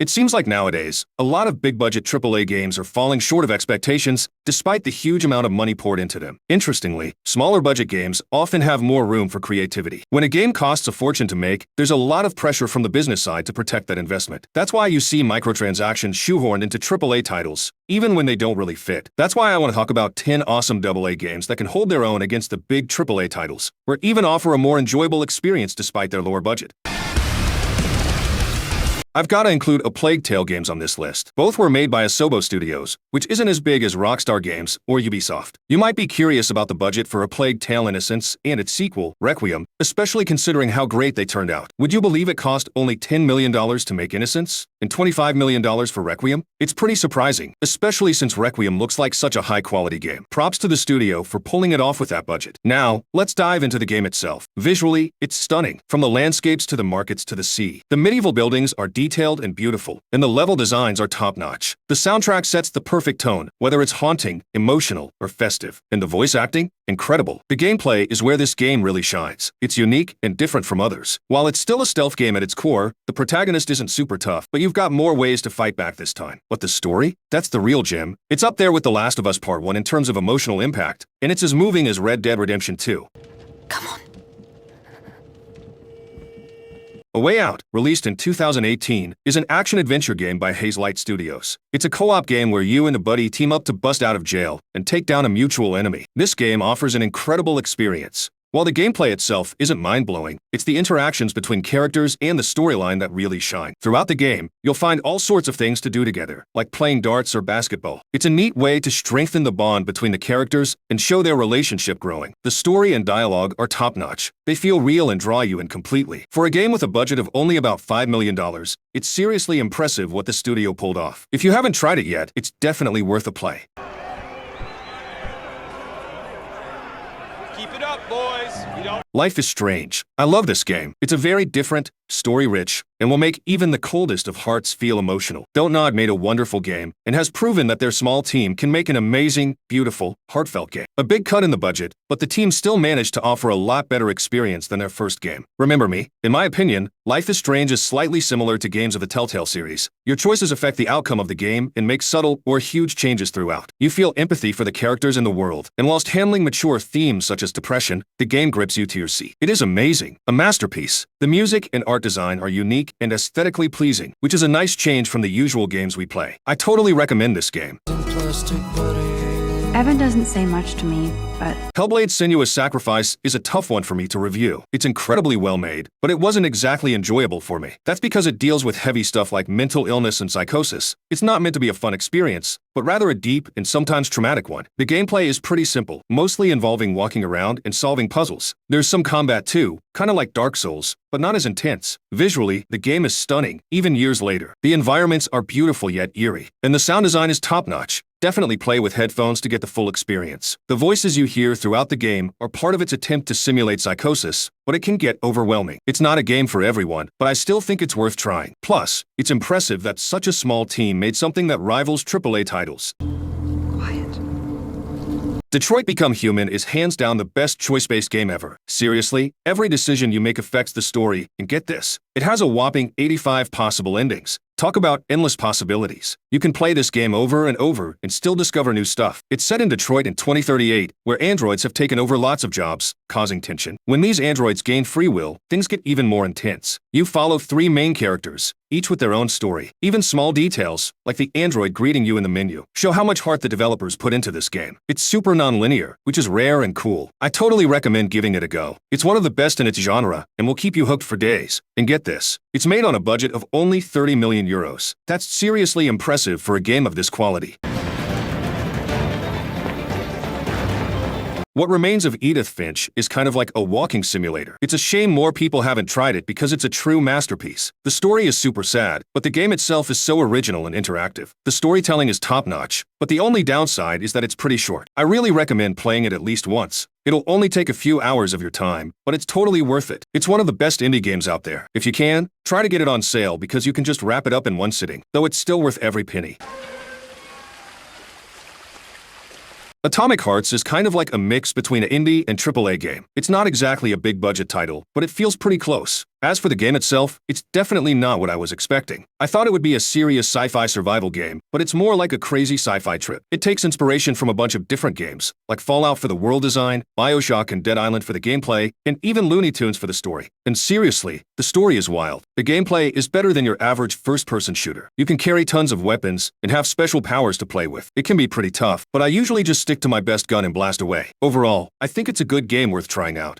It seems like nowadays, a lot of big-budget AAA games are falling short of expectations despite the huge amount of money poured into them. Interestingly, smaller-budget games often have more room for creativity. When a game costs a fortune to make, there's a lot of pressure from the business side to protect that investment. That's why you see microtransactions shoehorned into AAA titles, even when they don't really fit. That's why I want to talk about 10 awesome AA games that can hold their own against the big AAA titles, or even offer a more enjoyable experience despite their lower budget. I've got to include A Plague Tale games on this list. Both were made by Asobo Studios, which isn't as big as Rockstar Games or Ubisoft. You might be curious about the budget for A Plague Tale: Innocence and its sequel, Requiem, especially considering how great they turned out. Would you believe it cost only $10 million to make Innocence and $25 million for Requiem? It's pretty surprising, especially since Requiem looks like such a high-quality game. Props to the studio for pulling it off with that budget. Now, let's dive into the game itself. Visually, it's stunning. From the landscapes to the markets to the sea. The medieval buildings are detailed and beautiful, and the level designs are top-notch. The soundtrack sets the perfect tone, whether it's haunting, emotional, or festive. And the voice acting? Incredible. The gameplay is where this game really shines. It's unique and different from others. While it's still a stealth game at its core, the protagonist isn't super tough, but you've got more ways to fight back this time. But the story? That's the real gem. It's up there with The Last of Us Part 1 in terms of emotional impact, and it's as moving as Red Dead Redemption 2. Come on. A Way Out, released in 2018, is an action-adventure game by Hazelight Studios. It's a co-op game where you and a buddy team up to bust out of jail and take down a mutual enemy. This game offers an incredible experience. While the gameplay itself isn't mind-blowing, it's the interactions between characters and the storyline that really shine. Throughout the game, you'll find all sorts of things to do together, like playing darts or basketball. It's a neat way to strengthen the bond between the characters and show their relationship growing. The story and dialogue are top-notch. They feel real and draw you in completely. For a game with a budget of only about $5 million, it's seriously impressive what the studio pulled off. If you haven't tried it yet, it's definitely worth a play. Keep it up, boys. Life is Strange. I love this game. It's a very different, story-rich, and will make even the coldest of hearts feel emotional. Don't Nod made a wonderful game and has proven that their small team can make an amazing, beautiful, heartfelt game. A big cut in the budget, but the team still managed to offer a lot better experience than their first game. Remember me? In my opinion, Life is Strange is slightly similar to games of the Telltale series. Your choices affect the outcome of the game and make subtle or huge changes throughout. You feel empathy for the characters in the world, and whilst handling mature themes such as depression, the game grips you to your seat. It is amazing. A masterpiece. The music and art design are unique and aesthetically pleasing, which is a nice change from the usual games we play. I totally recommend this game. Evan doesn't say much to me, but Hellblade: Senua's Sacrifice is a tough one for me to review. It's incredibly well made, but it wasn't exactly enjoyable for me. That's because it deals with heavy stuff like mental illness and psychosis. It's not meant to be a fun experience, but rather a deep and sometimes traumatic one. The gameplay is pretty simple, mostly involving walking around and solving puzzles. There's some combat too, kind of like Dark Souls, but not as intense. Visually, the game is stunning, even years later. The environments are beautiful yet eerie, and the sound design is top-notch. Definitely play with headphones to get the full experience. The voices you hear throughout the game are part of its attempt to simulate psychosis, but it can get overwhelming. It's not a game for everyone, but I still think it's worth trying. Plus, it's impressive that such a small team made something that rivals AAA titles. quiet. Detroit Become Human is hands down the best choice-based game ever. Seriously, every decision you make affects the story, and get this, it has a whopping 85 possible endings. Talk about endless possibilities. You can play this game over and over and still discover new stuff. It's set in Detroit in 2038, where androids have taken over lots of jobs, causing tension. When these androids gain free will, things get even more intense. You follow 3 main characters, each with their own story. Even small details, like the android greeting you in the menu, show how much heart the developers put into this game. It's super non-linear, which is rare and cool. I totally recommend giving it a go. It's one of the best in its genre, and will keep you hooked for days. And get this, it's made on a budget of only 30 million euros. That's seriously impressive for a game of this quality. What Remains of Edith Finch is kind of like a walking simulator. It's a shame more people haven't tried it because it's a true masterpiece. The story is super sad, but the game itself is so original and interactive. The storytelling is top-notch, but the only downside is that it's pretty short. I really recommend playing it at least once. It'll only take a few hours of your time, but it's totally worth it. It's one of the best indie games out there. If you can, try to get it on sale because you can just wrap it up in one sitting, though it's still worth every penny. Atomic Hearts is kind of like a mix between an indie and AAA game. It's not exactly a big-budget title, but it feels pretty close. As for the game itself, it's definitely not what I was expecting. I thought it would be a serious sci-fi survival game, but it's more like a crazy sci-fi trip. It takes inspiration from a bunch of different games, like Fallout for the world design, BioShock and Dead Island for the gameplay, and even Looney Tunes for the story. And seriously, the story is wild. The gameplay is better than your average first-person shooter. You can carry tons of weapons and have special powers to play with. It can be pretty tough, but I usually just stick to my best gun and blast away. Overall, I think it's a good game worth trying out.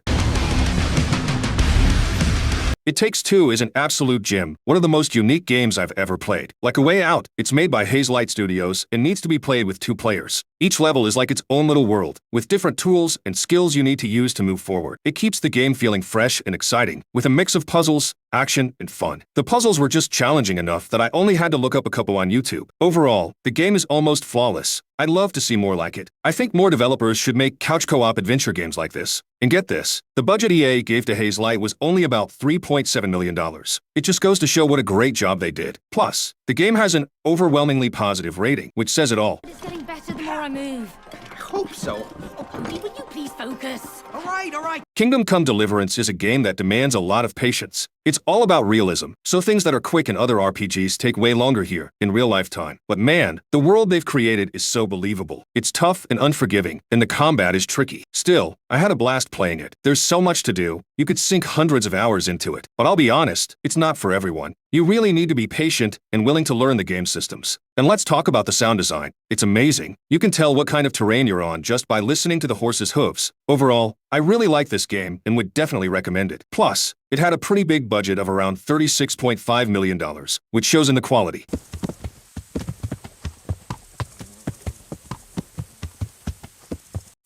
It Takes Two is an absolute gem, one of the most unique games I've ever played. Like A Way Out, it's made by Hazelight Studios and needs to be played with 2 players. Each level is like its own little world, with different tools and skills you need to use to move forward. It keeps the game feeling fresh and exciting, with a mix of puzzles, action, and fun. The puzzles were just challenging enough that I only had to look up a couple on YouTube. Overall, the game is almost flawless. I'd love to see more like it. I think more developers should make couch co-op adventure games like this. And get this, the budget EA gave to Hazelight was only about $3.7 million. It just goes to show what a great job they did. Plus, the game has an overwhelmingly positive rating, which says it all. It's getting better the more I move. I hope so. Oh, Cody, will you please focus? All right. Kingdom Come Deliverance is a game that demands a lot of patience. It's all about realism, so things that are quick in other RPGs take way longer here, in real-life time. But man, the world they've created is so believable. It's tough and unforgiving, and the combat is tricky. Still, I had a blast playing it. There's so much to do. You could sink hundreds of hours into it. But I'll be honest, it's not for everyone. You really need to be patient and willing to learn the game systems. And let's talk about the sound design. It's amazing. You can tell what kind of terrain you're on just by listening to the horse's hooves. Overall, I really like this game and would definitely recommend it. Plus, it had a pretty big budget of around $36.5 million, which shows in the quality.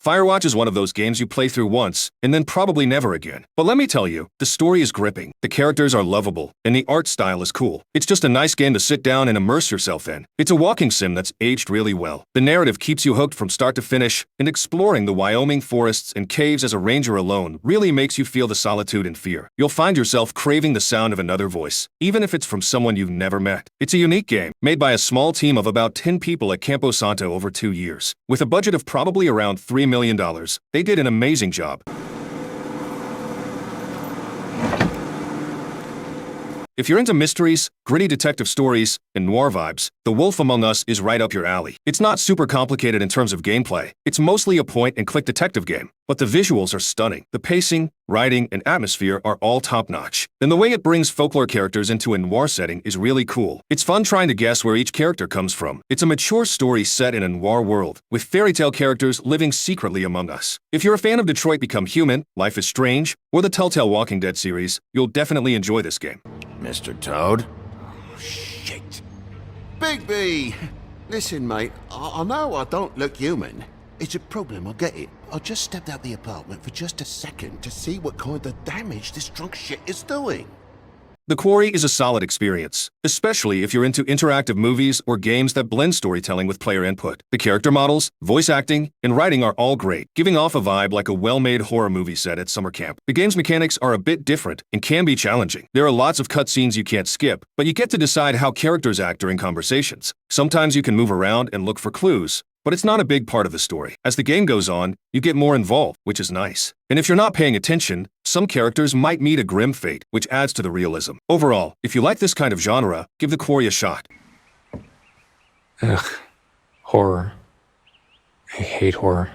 Firewatch is one of those games you play through once, and then probably never again. But let me tell you, the story is gripping, the characters are lovable, and the art style is cool. It's just a nice game to sit down and immerse yourself in. It's a walking sim that's aged really well. The narrative keeps you hooked from start to finish, and exploring the Wyoming forests and caves as a ranger alone really makes you feel the solitude and fear. You'll find yourself craving the sound of another voice, even if it's from someone you've never met. It's a unique game, made by a small team of about 10 people at Campo Santo over 2 years. With a budget of probably around $3 million, they did an amazing job. If you're into mysteries, gritty detective stories, and noir vibes, The Wolf Among Us is right up your alley. It's not super complicated in terms of gameplay. It's mostly a point-and-click detective game, but the visuals are stunning. The pacing, writing, and atmosphere are all top-notch. And the way it brings folklore characters into a noir setting is really cool. It's fun trying to guess where each character comes from. It's a mature story set in a noir world, with fairy tale characters living secretly among us. If you're a fan of Detroit Become Human, Life is Strange, or the Telltale Walking Dead series, you'll definitely enjoy this game. Mr. Toad? Oh, shit. Bigby! Listen, mate, I know I don't look human. It's a problem, I get it. I just stepped out the apartment for just a second to see what kind of damage this drunk shit is doing. The Quarry is a solid experience, especially if you're into interactive movies or games that blend storytelling with player input. The character models, voice acting, and writing are all great, giving off a vibe like a well-made horror movie set at summer camp. The game's mechanics are a bit different and can be challenging. There are lots of cutscenes you can't skip, but you get to decide how characters act during conversations. Sometimes you can move around and look for clues, but it's not a big part of the story. As the game goes on, you get more involved, which is nice. And if you're not paying attention, some characters might meet a grim fate, which adds to the realism. Overall, if you like this kind of genre, give The Quarry a shot. Ugh. Horror. I hate horror.